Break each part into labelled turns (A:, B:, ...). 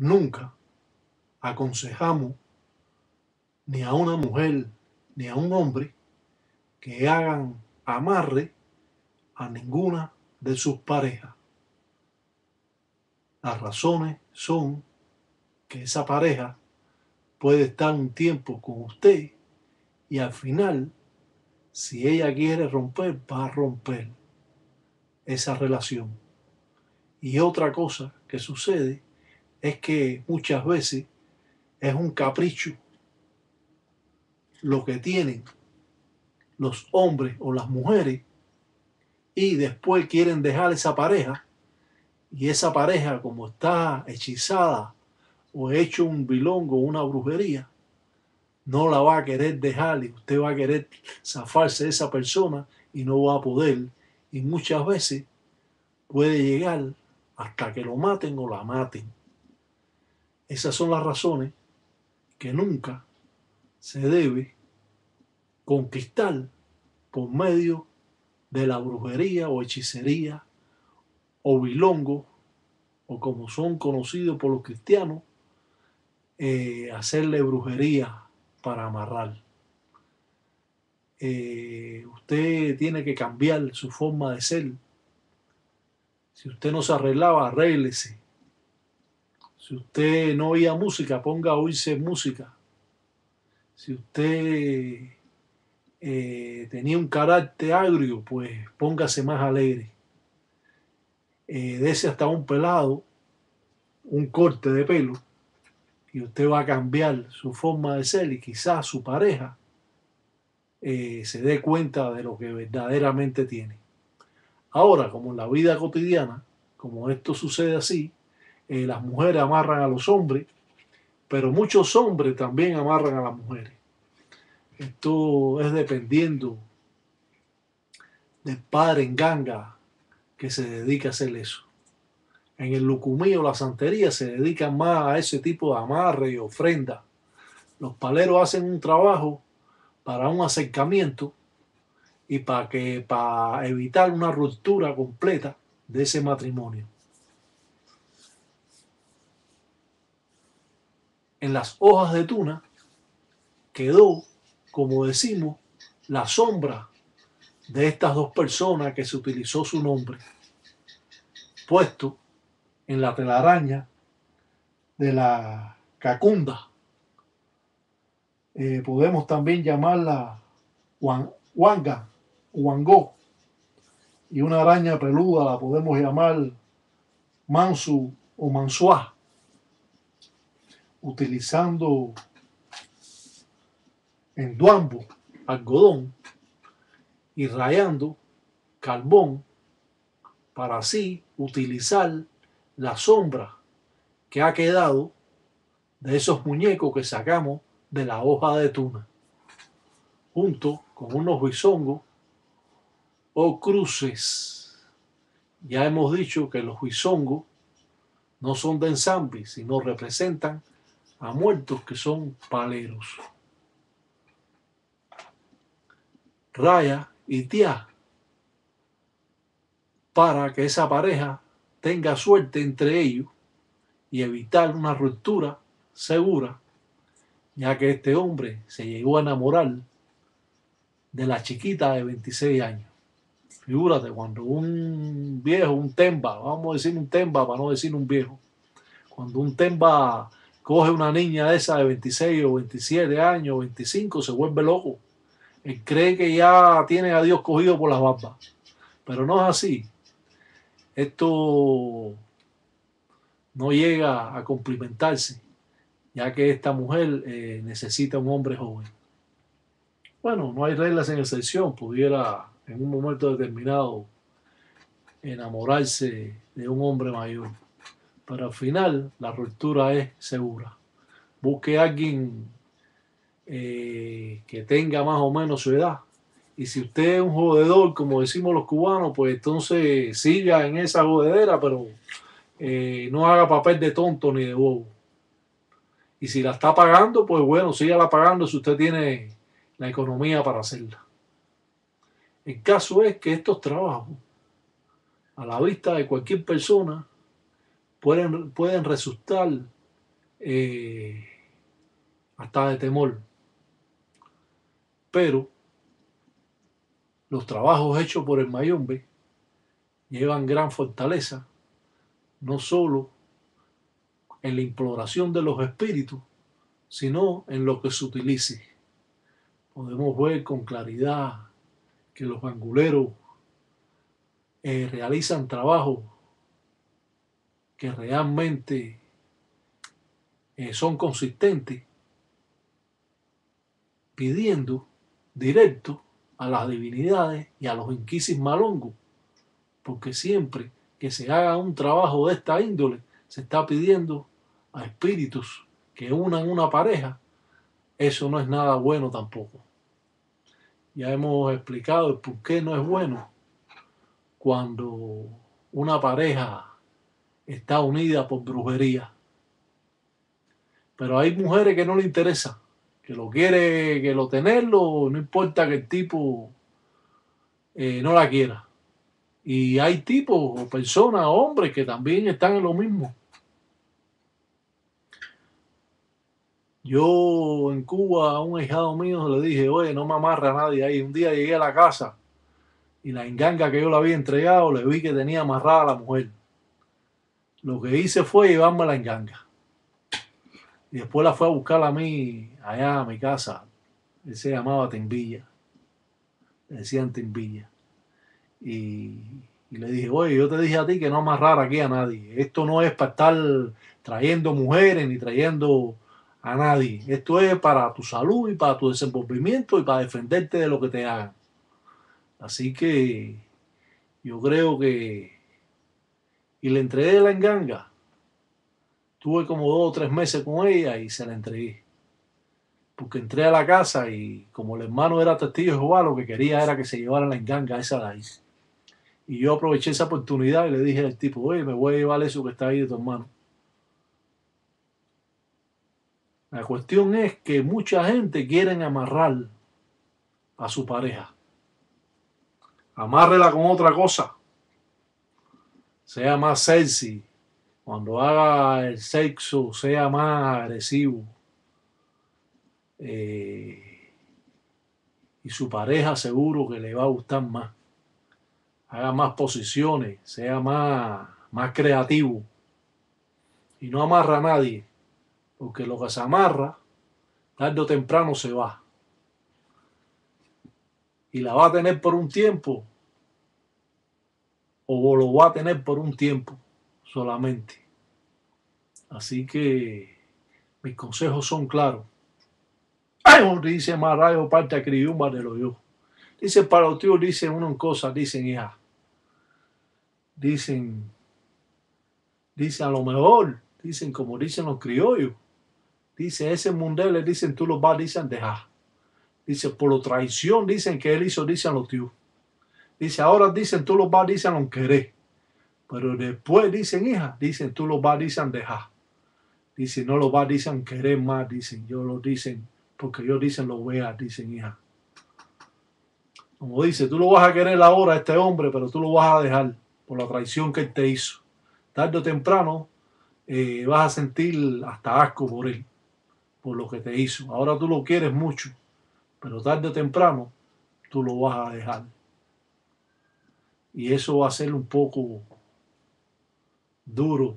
A: Nunca aconsejamos ni a una mujer ni a un hombre que hagan amarre a ninguna de sus parejas. Las razones son que esa pareja puede estar un tiempo con usted y al final, si ella quiere romper, va a romper esa relación. Y otra cosa que sucede es que muchas veces es un capricho lo que tienen los hombres o las mujeres y después quieren dejar esa pareja y esa pareja, como está hechizada o hecho un bilongo, una brujería, no la va a querer dejar y usted va a querer zafarse de esa persona y no va a poder, y muchas veces puede llegar hasta que lo maten o la maten. Esas son las razones que nunca se debe conquistar por medio de la brujería o hechicería o bilongo, o como son conocidos por los cristianos, hacerle brujería para amarrar. Usted tiene que cambiar su forma de ser. Si usted no se arreglaba, arréglese. Si usted no oía música, ponga a oírse música. Si usted tenía un carácter agrio, pues póngase más alegre. Dese hasta un pelado, un corte de pelo, y usted va a cambiar su forma de ser y quizás su pareja se dé cuenta de lo que verdaderamente tiene. Ahora, como en la vida cotidiana, como esto sucede así, las mujeres amarran a los hombres, pero muchos hombres también amarran a las mujeres. Esto es dependiendo del padre en ganga que se dedica a hacer eso. En el lucumí o la santería se dedican más a ese tipo de amarre y ofrenda. Los paleros hacen un trabajo para un acercamiento y para evitar una ruptura completa de ese matrimonio. En las hojas de tuna quedó, como decimos, la sombra de estas dos personas que se utilizó su nombre, puesto en la telaraña de la cacunda. Podemos también llamarla huanga, huangó, y una araña peluda la podemos llamar mansu o mansuá, utilizando enduambo, algodón, y rayando carbón para así utilizar la sombra que ha quedado de esos muñecos que sacamos de la hoja de tuna, junto con unos bisongos o cruces. Ya hemos dicho que los bisongos no son de ensamble, sino representan a muertos que son paleros. Raya y tía, para que esa pareja tenga suerte entre ellos y evitar una ruptura segura, ya que este hombre se llegó a enamorar de la chiquita de 26 años. Figúrate, cuando un viejo, un temba, vamos a decir un temba para no decir un viejo, cuando un temba coge una niña de esa de 26 o 27 años, 25, se vuelve loco. Él cree que ya tiene a Dios cogido por las barbas, pero no es así. Esto no llega a cumplimentarse, ya que esta mujer necesita un hombre joven. Bueno, no hay reglas en excepción, pudiera en un momento determinado enamorarse de un hombre mayor, pero al final la ruptura es segura. Busque a alguien que tenga más o menos su edad, y si usted es un jodedor, como decimos los cubanos, pues entonces siga en esa jodedera, pero no haga papel de tonto ni de bobo. Y si la está pagando, pues bueno, sígala pagando si usted tiene la economía para hacerla. El caso es que estos trabajos, a la vista de cualquier persona, pueden resultar hasta de temor. Pero los trabajos hechos por el Mayombe llevan gran fortaleza, no solo en la imploración de los espíritus, sino en lo que se utilice. Podemos ver con claridad que los anguleros realizan trabajos que realmente son consistentes, pidiendo directo a las divinidades y a los inquisis malongos, porque siempre que se haga un trabajo de esta índole, se está pidiendo a espíritus que unan una pareja. Eso no es nada bueno tampoco. Ya hemos explicado el por qué no es bueno cuando una pareja está unida por brujería. Pero hay mujeres que no le interesa, que lo quiere, que lo tenerlo, no importa que el tipo no la quiera. Y hay tipos o personas, hombres, que también están en lo mismo. Yo en Cuba a un ahijado mío le dije, oye, no me amarra a nadie ahí. Un día llegué a la casa y la enganga que yo le había entregado, le vi que tenía amarrada a la mujer. Lo que hice fue llevarme la enganga. Y después la fue a buscar a mí, allá a mi casa. Él se llamaba Timbilla. Le decían Timbilla. Y le dije, oye, yo te dije a ti que no amarrara aquí a nadie. Esto no es para estar trayendo mujeres ni trayendo a nadie. Esto es para tu salud y para tu desenvolvimiento y para defenderte de lo que te hagan. Así que yo creo que... Y le entregué la enganga. Tuve como 2 o 3 meses con ella y se la entregué. Porque entré a la casa y como el hermano era testigo de Jehová, lo que quería era que se llevara la enganga esa de ahí. Y yo aproveché esa oportunidad y le dije al tipo, oye, me voy a llevar eso que está ahí de tu hermano. La cuestión es que mucha gente quiere amarrar a su pareja. Amárrela con otra cosa. Sea más sexy. Cuando haga el sexo, sea más agresivo. Y su pareja seguro que le va a gustar más. Haga más posiciones, sea más creativo. Y no amarra a nadie. Porque lo que se amarra, tarde o temprano se va. Y la va a tener por un tiempo o lo va a tener por un tiempo solamente. Así que mis consejos son claros. Ay, dice Marayo parte a criumba de lo yo. Dice para los tíos, dicen unas cosas, dicen hija. Dicen a lo mejor, dicen como dicen los criollos. Dice ese mundel, le dicen tú los vas, dicen dejar. Dice por la traición, dicen que él hizo, dicen los tíos. Dice ahora dicen tú los vas, dicen los querés. Pero después dicen hija, dicen tú los vas, dicen dejar. Dice no los vas, dicen querer más, dicen yo los dicen porque ellos dicen lo veas, dicen hija. Como dice, tú lo vas a querer ahora a este hombre, pero tú lo vas a dejar por la traición que él te hizo. Tarde o temprano vas a sentir hasta asco por él, por lo que te hizo. Ahora tú lo quieres mucho, pero tarde o temprano tú lo vas a dejar. Y eso va a ser un poco duro,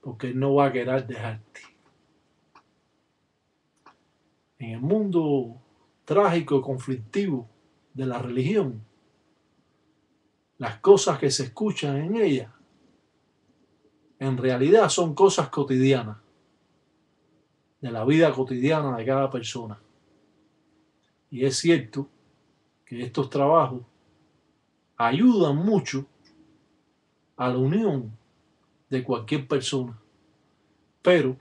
A: porque él no va a querer dejarte. En el mundo trágico y conflictivo de la religión, las cosas que se escuchan en ella en realidad son cosas cotidianas, de la vida cotidiana de cada persona. Y es cierto que estos trabajos ayudan mucho a la unión de cualquier persona. Pero,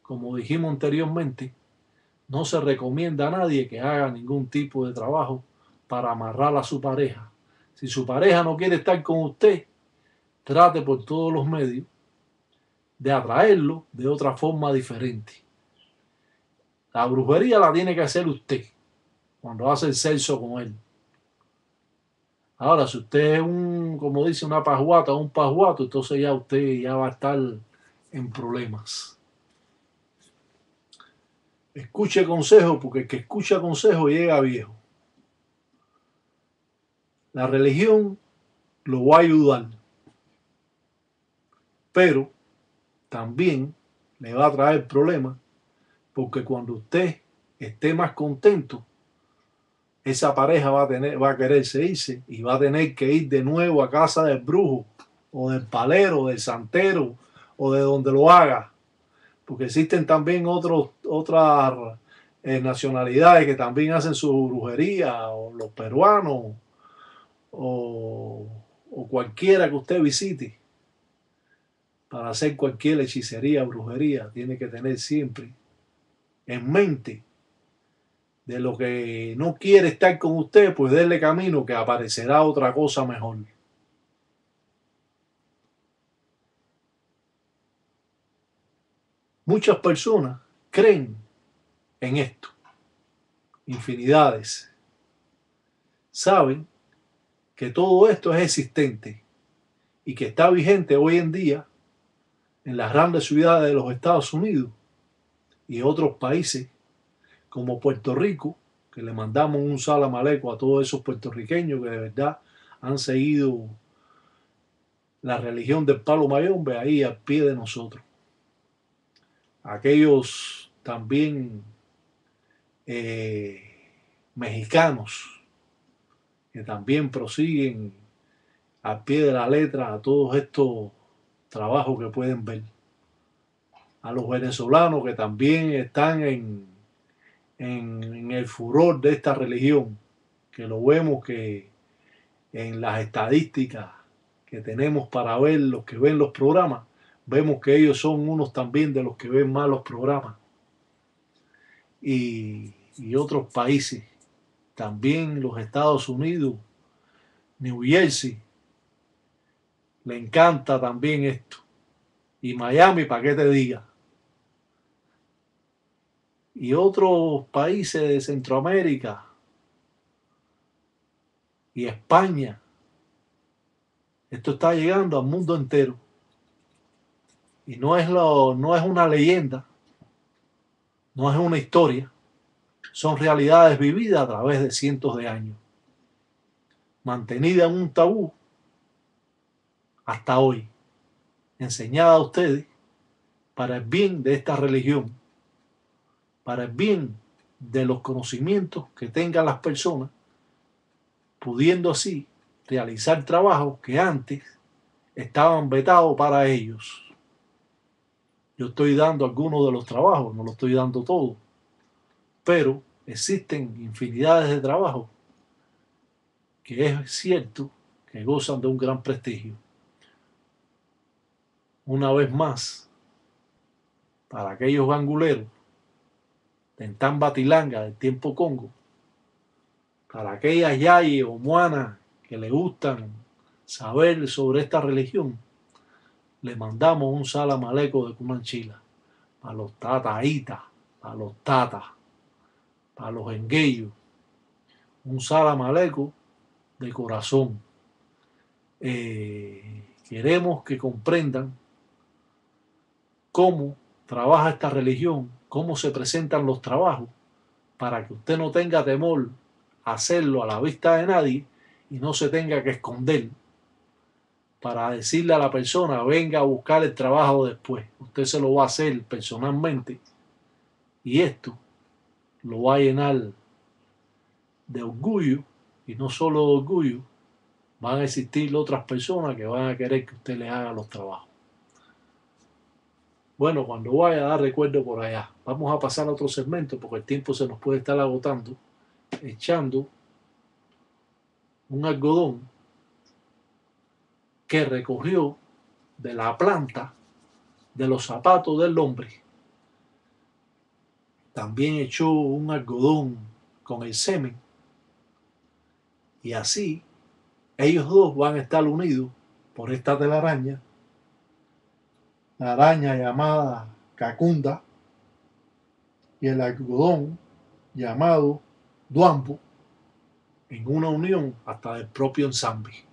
A: como dijimos anteriormente, no se recomienda a nadie que haga ningún tipo de trabajo para amarrar a su pareja. Si su pareja no quiere estar con usted, trate por todos los medios de atraerlo de otra forma diferente. La brujería la tiene que hacer usted cuando hace el sexo con él. Ahora, si usted es como dice, una pajuata o un pajuato, entonces ya usted ya va a estar en problemas. Escuche consejo, porque el que escucha consejo llega viejo. La religión lo va a ayudar, pero también le va a traer problemas, porque cuando usted esté más contento, esa pareja va a quererse irse y va a tener que ir de nuevo a casa del brujo o del palero, del santero o de donde lo haga, porque existen también otras nacionalidades que también hacen su brujería, o los peruanos o, o cualquiera que usted visite. Para hacer cualquier hechicería, brujería, tiene que tener siempre en mente de lo que no quiere estar con usted, pues déle camino que aparecerá otra cosa mejor. Muchas personas creen en esto, infinidades. Saben que todo esto es existente y que está vigente hoy en día en las grandes ciudades de los Estados Unidos y otros países como Puerto Rico, que le mandamos un salam aleikum a todos esos puertorriqueños que de verdad han seguido la religión del palo mayombe ahí al pie de nosotros. Aquellos también mexicanos que también prosiguen al pie de la letra a todos estos trabajos que pueden ver. A los venezolanos que también están en el furor de esta religión, que lo vemos que en las estadísticas que tenemos para ver los que ven los programas, vemos que ellos son unos también de los que ven más los programas. Y otros países, también los Estados Unidos, New Jersey, le encanta también esto. Y Miami, ¿para qué te diga? Y otros países de Centroamérica y España. Esto está llegando al mundo entero. Y no es una leyenda, no es una historia, son realidades vividas a través de cientos de años, mantenidas en un tabú hasta hoy, enseñada a ustedes para el bien de esta religión, para el bien de los conocimientos que tengan las personas, pudiendo así realizar trabajos que antes estaban vetados para ellos. Yo estoy dando algunos de los trabajos, no lo estoy dando todo, pero existen infinidades de trabajos que es cierto que gozan de un gran prestigio. Una vez más, para aquellos ganguleros de Tambatilanga del tiempo Congo, para aquellas yayes o muanas que le gustan saber sobre esta religión, le mandamos un salam aleikum de Cumanchila, para los tataitas, para los tatas, para los engueyos, un salam aleikum de corazón. Queremos que comprendan cómo trabaja esta religión, cómo se presentan los trabajos, para que usted no tenga temor a hacerlo a la vista de nadie y no se tenga que esconder para decirle a la persona venga a buscar el trabajo después. Usted se lo va a hacer personalmente y esto lo va a llenar de orgullo, y no solo de orgullo, van a existir otras personas que van a querer que usted les haga los trabajos. Bueno, cuando vaya a dar recuerdo por allá. Vamos a pasar a otro segmento porque el tiempo se nos puede estar agotando, echando un algodón que recogió de la planta de los zapatos del hombre. También echó un algodón con el semen. Y así ellos dos van a estar unidos por esta telaraña, la araña llamada cacunda y el algodón llamado duambo, en una unión hasta del propio ensamble.